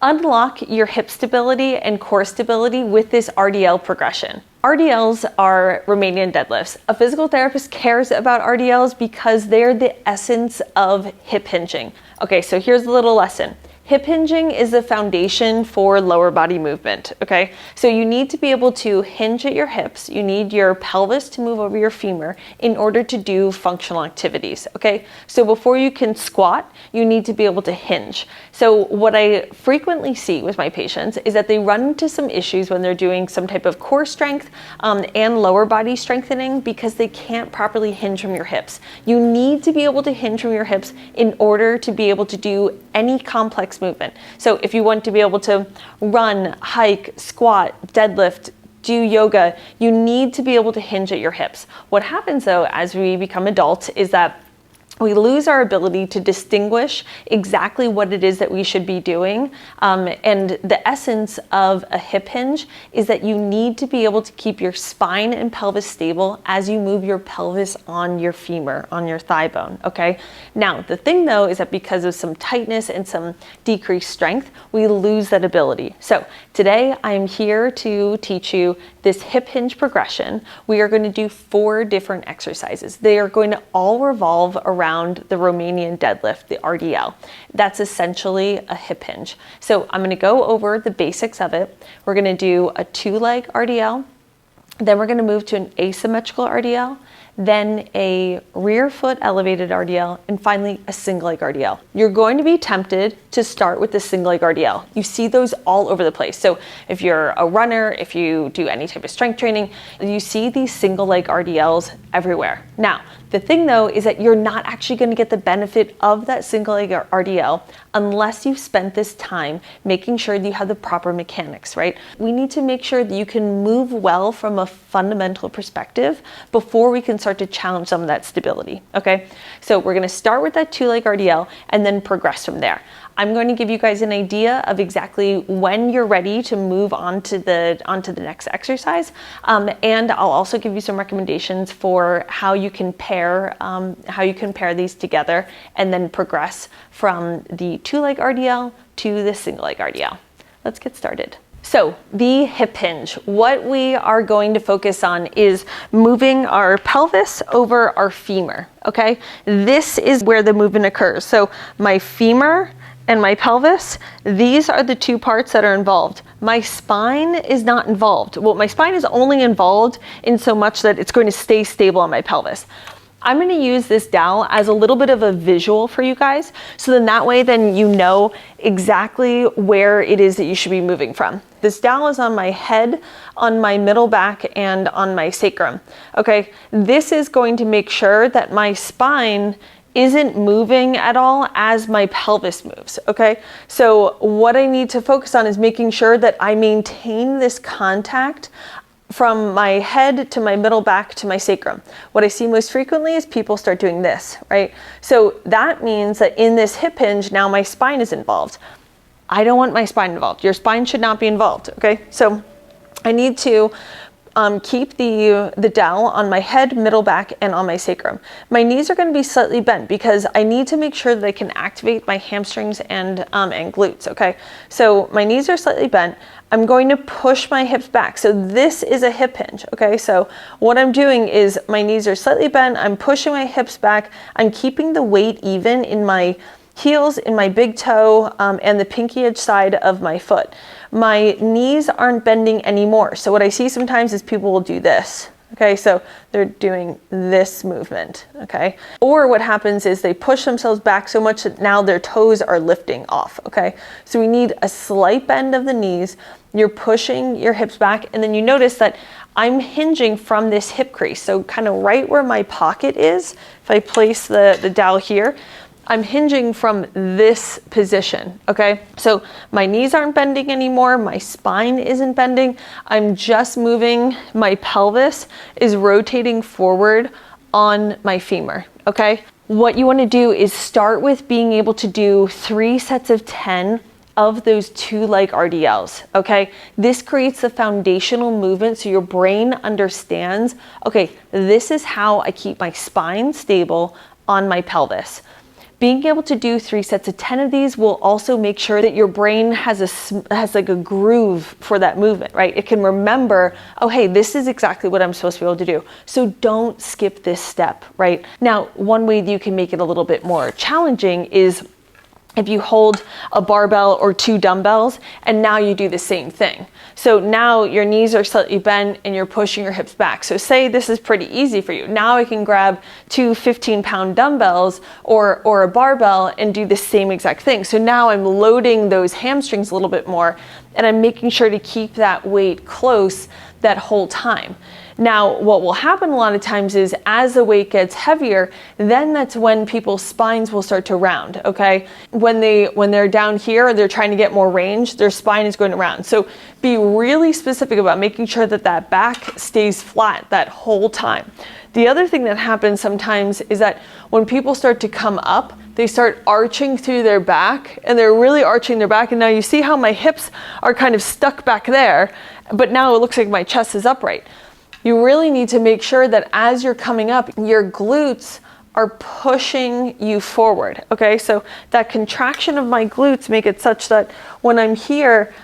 Unlock your hip stability and core stability with this RDL progression. RDLs are Romanian deadlifts. A physical therapist cares about RDLs because they're the essence of hip hinging. Okay, so here's a little lesson. Hip hinging is the foundation for lower body movement, okay? So you need to be able to hinge at your hips. You need your pelvis to move over your femur in order to do functional activities, okay? So before you can squat, you need to be able to hinge. So what I frequently see with my patients is that they run into some issues when they're doing some type of core strength and lower body strengthening because they can't properly hinge from your hips. You need to be able to hinge from your hips in order to be able to do any complex movement. So if you want to be able to run, hike, squat, deadlift, do yoga, you need to be able to hinge at your hips. What happens though as we become adults is that we lose our ability to distinguish exactly what it is that we should be doing. And the essence of a hip hinge is that you need to be able to keep your spine and pelvis stable as you move your pelvis on your femur, on your thigh bone, okay? Now, the thing though is that because of some tightness and some decreased strength, we lose that ability. So today I'm here to teach you this hip hinge progression. We are going to do 4 different exercises. They are going to all revolve around the Romanian deadlift, the RDL. That's essentially a hip hinge. So I'm going to go over the basics of it. We're going to do a 2-leg RDL. Then we're going to move to an asymmetrical RDL, then a rear foot elevated RDL, and finally a single leg RDL. You're going to be tempted to start with the single leg RDL. You see those all over the place. So if you're a runner, if you do any type of strength training, you see these single leg RDLs everywhere. Now, the thing though is that you're not actually going to get the benefit of that single leg RDL unless you've spent this time making sure that you have the proper mechanics, right? We need to make sure that you can move well from a fundamental perspective before we can start to challenge some of that stability, okay? So we're going to start with that 2-leg RDL and then progress from there. I'm going to give you guys an idea of exactly when you're ready to move on to the next exercise, and I'll also give you some recommendations for how you can pair these together and then progress from the 2-leg RDL to the single leg RDL. Let's get started. So the hip hinge, what we are going to focus on is moving our pelvis over our femur, okay? This is where the movement occurs. So my femur and my pelvis, these are the 2 parts that are involved. My spine is not involved. Well, my spine is only involved in so much that it's going to stay stable on my pelvis. I'm going to use this dowel as a little bit of a visual for you guys. So then that way, then you know exactly where it is that you should be moving from. This dowel is on my head, on my middle back, and on my sacrum. Okay, this is going to make sure that my spine isn't moving at all as my pelvis moves, okay? So what I need to focus on is making sure that I maintain this contact from my head to my middle back to my sacrum. What I see most frequently is people start doing this, right? So that means that in this hip hinge, now my spine is involved. I don't want my spine involved. Your spine should not be involved, okay? So I need to keep the dowel on my head, middle back, and on my sacrum. My knees are going to be slightly bent because I need to make sure that I can activate my hamstrings and glutes, okay? So my knees are slightly bent. I'm going to push my hips back. So this is a hip hinge, okay? So what I'm doing is my knees are slightly bent. I'm pushing my hips back. I'm keeping the weight even in my heels, in my big toe, and the pinky edge side of my foot. My knees aren't bending anymore. So what I see sometimes is people will do this. Okay, so they're doing this movement, okay? Or what happens is they push themselves back so much that now their toes are lifting off, okay? So we need a slight bend of the knees. You're pushing your hips back, and then you notice that I'm hinging from this hip crease. So kind of right where my pocket is, if I place the dowel here, I'm hinging from this position, okay? So my knees aren't bending anymore, my spine isn't bending, I'm just moving, my pelvis is rotating forward on my femur, okay? What you wanna do is start with being able to do 3 sets of 10 of those 2-leg RDLs, okay? This creates the foundational movement so your brain understands, okay, this is how I keep my spine stable on my pelvis. being able to do 3 sets of 10 of these will also make sure that your brain has like a groove for that movement, right? It can remember, oh, hey, this is exactly what I'm supposed to be able to do. So don't skip this step, right? Now, one way that you can make it a little bit more challenging is if you hold a barbell or 2 dumbbells and now you do the same thing. So now your knees are slightly bent and you're pushing your hips back. So say this is pretty easy for you. Now I can grab 2 15-pound dumbbells or a barbell and do the same exact thing. So now I'm loading those hamstrings a little bit more and I'm making sure to keep that weight close that whole time. Now, what will happen a lot of times is as the weight gets heavier, then that's when people's spines will start to round, okay? When they're down here, they're trying to get more range, their spine is going to round. So be really specific about making sure that that back stays flat that whole time. The other thing that happens sometimes is that when people start to come up, they start arching through their back and they're really arching their back. And now you see how my hips are kind of stuck back there, but now it looks like my chest is upright. You really need to make sure that as you're coming up, your glutes are pushing you forward, okay? So that contraction of my glutes make it such that when I'm here,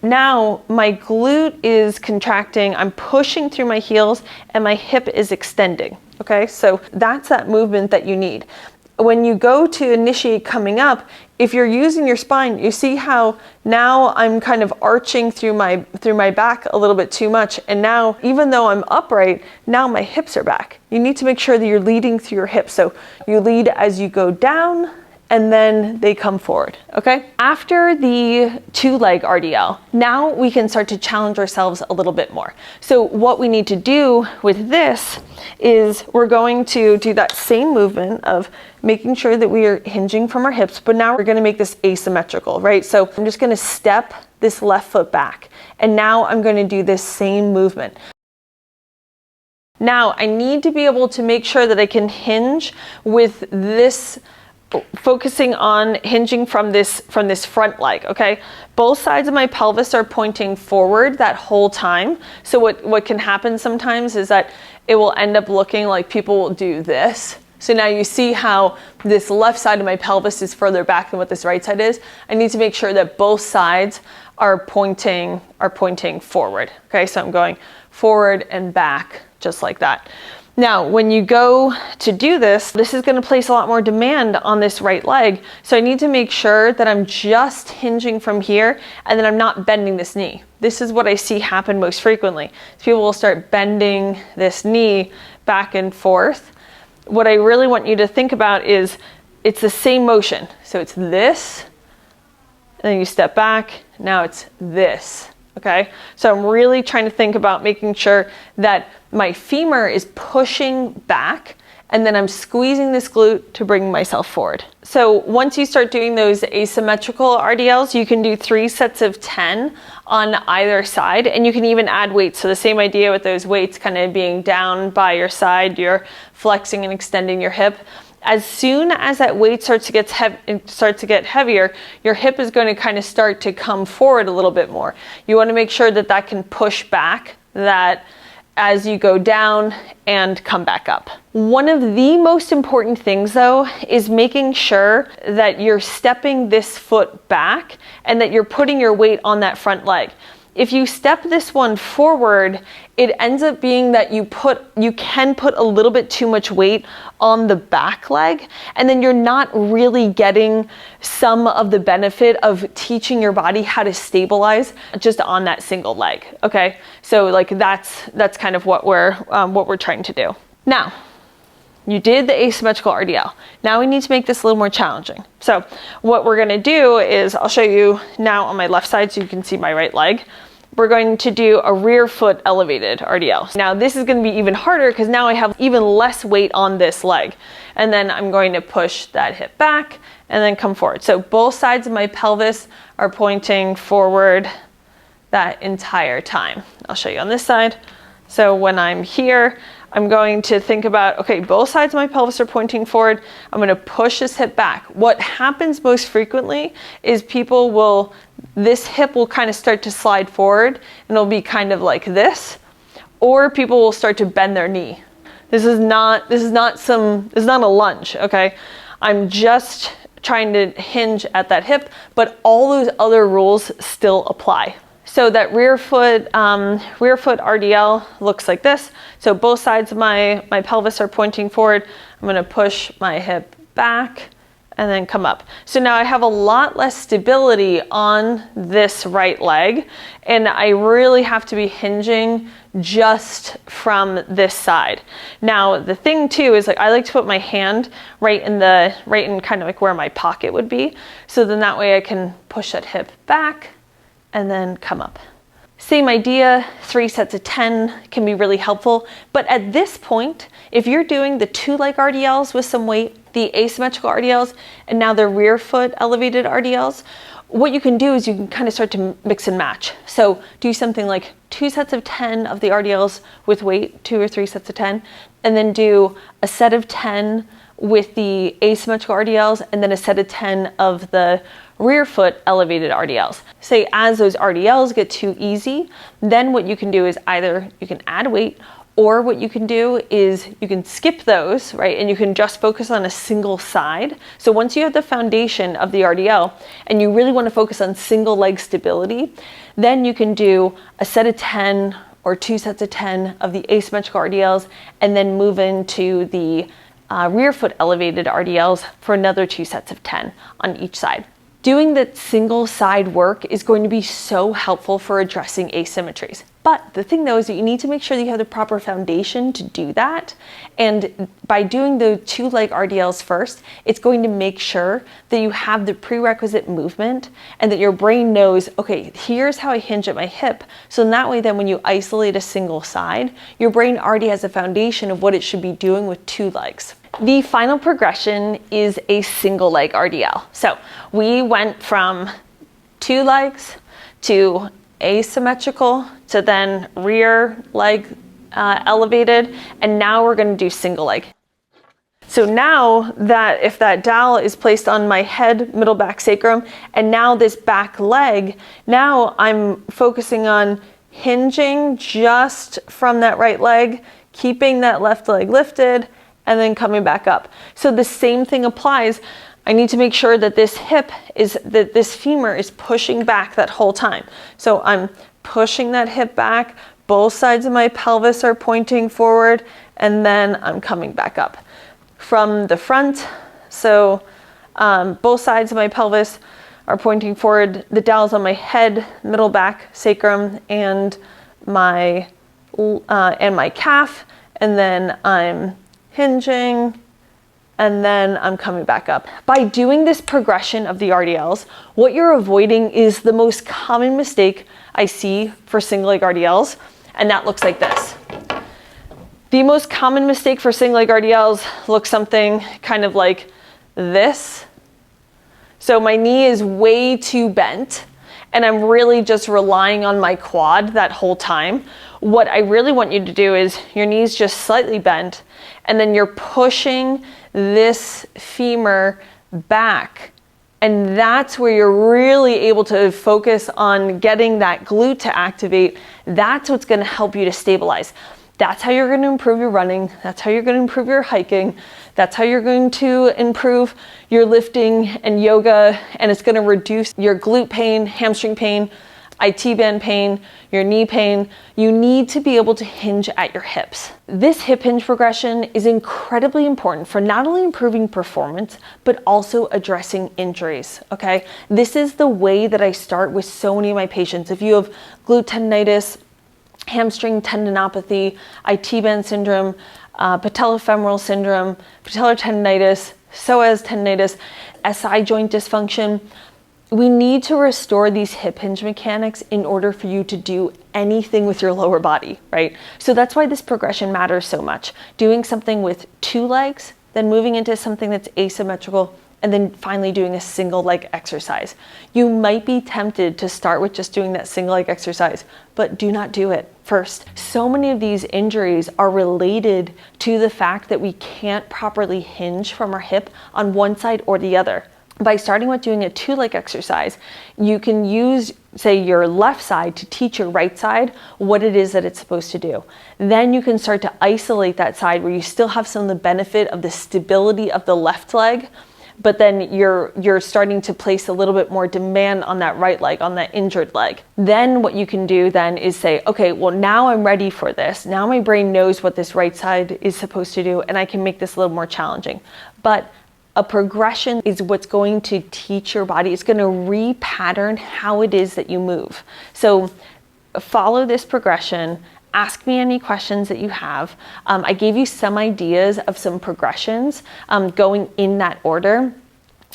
now my glute is contracting, I'm pushing through my heels and my hip is extending, okay? So that's that movement that you need. When you go to initiate coming up, if you're using your spine, you see how now I'm kind of arching through my back a little bit too much. And now, even though I'm upright, now my hips are back. You need to make sure that you're leading through your hips. So you lead as you go down and then they come forward, okay? After the 2-leg RDL, now we can start to challenge ourselves a little bit more. So what we need to do with this is we're going to do that same movement of making sure that we are hinging from our hips, but now we're gonna make this asymmetrical, right? So I'm just gonna step this left foot back, and now I'm gonna do this same movement. Now I need to be able to make sure that I can hinge with this, focusing on hinging from this front leg, okay? Both sides of my pelvis are pointing forward that whole time. So what can happen sometimes is that it will end up looking like people will do this. So now you see how this left side of my pelvis is further back than what this right side is. I need to make sure that both sides are pointing forward, okay? So I'm going forward and back just like that. Now, when you go to do this, this is going to place a lot more demand on this right leg. So I need to make sure that I'm just hinging from here and then I'm not bending this knee. This is what I see happen most frequently. People will start bending this knee back and forth. What I really want you to think about is it's the same motion. So it's this, and then you step back, now it's this. Okay, so I'm really trying to think about making sure that my femur is pushing back and then I'm squeezing this glute to bring myself forward. So once you start doing those asymmetrical RDLs, you can do 3 sets of 10 on either side, and you can even add weights. So the same idea with those weights kind of being down by your side, you're flexing and extending your hip. As soon as that weight starts to get heavier, your hip is going to kind of start to come forward a little bit more. You want to make sure that that can push back, that as you go down and come back up. One of the most important things though is making sure that you're stepping this foot back and that you're putting your weight on that front leg. If you step this one forward, it ends up being that you can put a little bit too much weight on the back leg, and then you're not really getting some of the benefit of teaching your body how to stabilize just on that single leg, okay? So like that's kind of what we're trying to do. Now, you did the asymmetrical RDL. Now we need to make this a little more challenging. So what we're gonna do is, I'll show you now on my left side so you can see my right leg. We're going to do a rear foot elevated RDL. Now this is gonna be even harder because now I have even less weight on this leg. And then I'm going to push that hip back and then come forward. So both sides of my pelvis are pointing forward that entire time. I'll show you on this side. So when I'm here, I'm going to think about, okay, both sides of my pelvis are pointing forward. I'm going to push this hip back. What happens most frequently is this hip will kind of start to slide forward and it'll be kind of like this, or people will start to bend their knee. This is not a lunge, okay? I'm just trying to hinge at that hip, but all those other rules still apply. So that rear foot RDL looks like this. So both sides of my pelvis are pointing forward. I'm gonna push my hip back and then come up. So now I have a lot less stability on this right leg, and I really have to be hinging just from this side. Now the thing too is, like, I like to put my hand right in kind of like where my pocket would be. So then that way I can push that hip back and then come up. Same idea, 3 sets of 10 can be really helpful. But at this point, if you're doing the 2 leg RDLs with some weight, the asymmetrical RDLs, and now the rear foot elevated RDLs, what you can do is you can kind of start to mix and match. So do something like 2 sets of 10 of the RDLs with weight, 2 or 3 sets of 10, and then do a set of 10 with the asymmetrical RDLs, and then a set of 10 of the rear foot elevated RDLs. Say as those RDLs get too easy, then what you can do is either you can add weight, or what you can do is you can skip those, right? And you can just focus on a single side. So once you have the foundation of the RDL and you really want to focus on single leg stability, then you can do a set of 10 or 2 sets of 10 of the asymmetrical RDLs, and then move into the rear foot elevated RDLs for another 2 sets of 10 on each side. Doing that single side work is going to be so helpful for addressing asymmetries. But the thing though is that you need to make sure that you have the proper foundation to do that. And by doing the 2 leg RDLs first, it's going to make sure that you have the prerequisite movement and that your brain knows, okay, here's how I hinge at my hip. So in that way, then when you isolate a single side, your brain already has a foundation of what it should be doing with 2 legs. The final progression is a single leg RDL. So we went from 2 legs to asymmetrical to then rear leg elevated, and now we're going to do single leg. So now that if that dowel is placed on my head, middle back, sacrum, and now this back leg, now I'm focusing on hinging just from that right leg, keeping that left leg lifted, and then coming back up. So the same thing applies. I need to make sure that this this femur is pushing back that whole time. So I'm pushing that hip back, both sides of my pelvis are pointing forward, and then I'm coming back up. From the front, so both sides of my pelvis are pointing forward, the dowel's on my head, middle back, sacrum, and my calf, and then I'm hinging, and then I'm coming back up. By doing this progression of the RDLs, what you're avoiding is the most common mistake I see for single leg RDLs, and that looks like this. The most common mistake for single leg RDLs looks something kind of like this. So my knee is way too bent, and I'm really just relying on my quad that whole time. What I really want you to do is your knee's just slightly bent, and then you're pushing this femur back. And that's where you're really able to focus on getting that glute to activate. That's what's going to help you to stabilize. That's how you're going to improve your running. That's how you're going to improve your hiking. That's how you're going to improve your lifting and yoga. And it's going to reduce your glute pain, hamstring pain, IT band pain, your knee pain. You need to be able to hinge at your hips. This hip hinge progression is incredibly important for not only improving performance, but also addressing injuries, okay? This is the way that I start with so many of my patients. If you have glute tendinitis, hamstring tendinopathy, IT band syndrome, patellofemoral syndrome, patellar tendinitis, psoas tendinitis, SI joint dysfunction, we need to restore these hip hinge mechanics in order for you to do anything with your lower body, right? So that's why this progression matters so much. Doing something with 2 legs, then moving into something that's asymmetrical, and then finally doing a single leg exercise. You might be tempted to start with just doing that single leg exercise, but do not do it first. So many of these injuries are related to the fact that we can't properly hinge from our hip on one side or the other. By starting with doing a 2 leg exercise, you can use, say, your left side to teach your right side what it is that it's supposed to do. Then you can start to isolate that side where you still have some of the benefit of the stability of the left leg, but then you're starting to place a little bit more demand on that right leg, on that injured leg. Then what you can do then is say, okay, well, now I'm ready for this. Now my brain knows what this right side is supposed to do, and I can make this a little more challenging. But a progression is what's going to teach your body. It's going to repattern how it is that you move. So follow this progression. Ask me any questions that you have. I gave you some ideas of some progressions going in that order,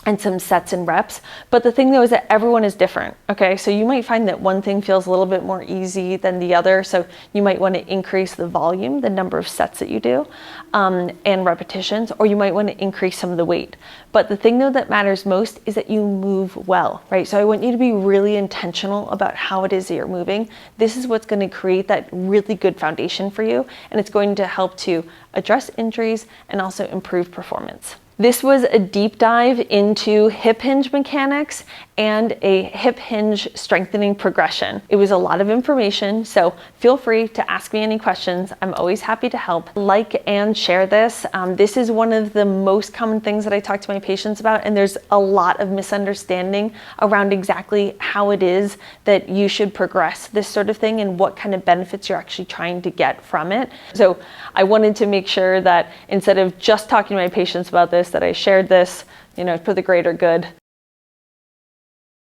and some sets and reps. But the thing though is that everyone is different, okay? So you might find that one thing feels a little bit more easy than the other. So you might want to increase the volume, the number of sets that you do, and repetitions, or you might want to increase some of the weight. But the thing though that matters most is that you move well, right? So I want you to be really intentional about how it is that you're moving. This is what's going to create that really good foundation for you, and it's going to help to address injuries and also improve performance. This was a deep dive into hip hinge mechanics and a hip hinge strengthening progression. It was a lot of information, so feel free to ask me any questions. I'm always happy to help. Like and share this. This is one of the most common things that I talk to my patients about, and there's a lot of misunderstanding around exactly how it is that you should progress this sort of thing and what kind of benefits you're actually trying to get from it. So I wanted to make sure that instead of just talking to my patients about this, that I shared this, for the greater good.